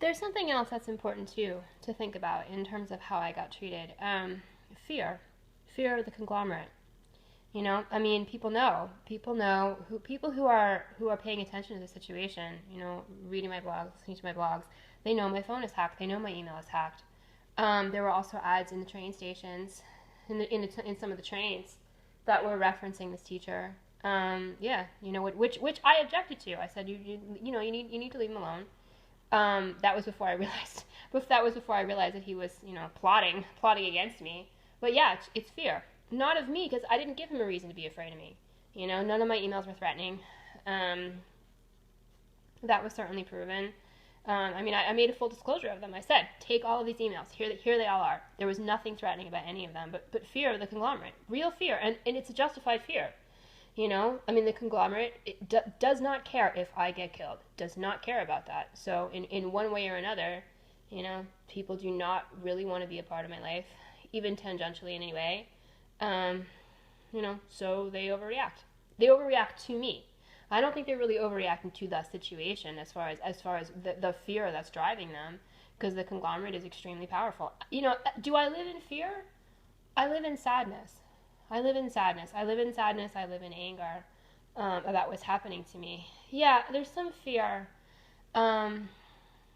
There's something else that's important too to think about in terms of how I got treated. Fear, fear of the conglomerate. You know, I mean, people who are paying attention to the situation. You know, reading my blogs, listening to my blogs. They know my phone is hacked. They know my email is hacked. There were also ads in the train stations, in some of the trains, that were referencing this teacher. Yeah, you know, which I objected to. I said, you need to leave him alone. That was before I realized. But that was before I realized that he was, plotting against me. But yeah, it's fear, not of me, because I didn't give him a reason to be afraid of me. You know, none of my emails were threatening. That was certainly proven. I mean, I made a full disclosure of them. I said, take all of these emails. Here they all are. There was nothing threatening about any of them, but fear of the conglomerate, real fear, and it's a justified fear. You know, I mean, the conglomerate does not care if I get killed. Does not care about that. So in one way or another, people do not really want to be a part of my life, even tangentially in any way. So they overreact. They overreact to me. I don't think they're really overreacting to the situation as far as the fear that's driving them, because the conglomerate is extremely powerful. Do I live in fear? I live in sadness. I live in sadness. I live in anger about what's happening to me. Yeah, there's some fear. But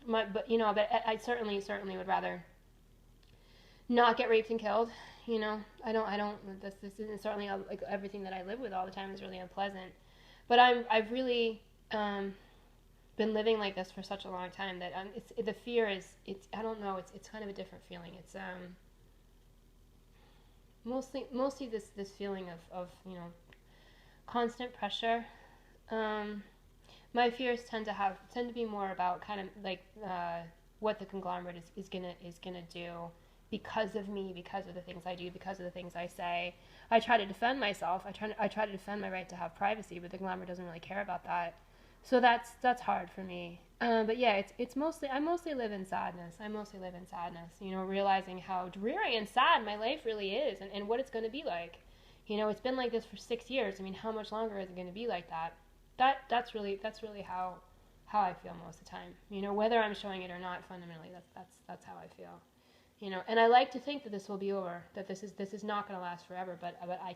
I certainly would rather not get raped and killed. I don't. This isn't certainly like everything that I live with all the time is really unpleasant. But I've really been living like this for such a long time that the fear is I don't know, it's kind of a different feeling. It's mostly this feeling of constant pressure. My fears tend to be more about kind of like what the conglomerate is gonna do because of me, because of the things I do, because of the things I say. I try to defend myself. I try to defend my right to have privacy, but the conglomerate doesn't really care about that. So that's hard for me. But yeah, it's mostly I mostly live in sadness. Realizing how dreary and sad my life really is, and what it's going to be like. It's been like this for 6 years. I mean, how much longer is it going to be like that? That's really how I feel most of the time. Whether I'm showing it or not, fundamentally, that's how I feel. And I like to think that this will be over, that this is not going to last forever, but I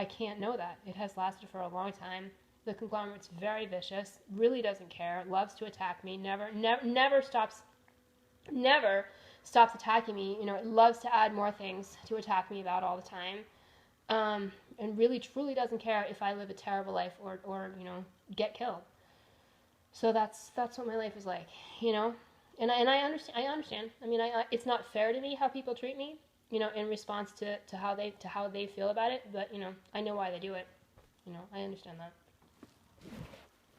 can't know that. It has lasted for a long time. The conglomerate's very vicious, really doesn't care, loves to attack me, never stops attacking me. It loves to add more things to attack me about all the time, and really truly doesn't care if I live a terrible life or get killed. So that's what my life is like, And I understand. I mean, it's not fair to me how people treat me, in response to how they feel about it. But I know why they do it. I understand that.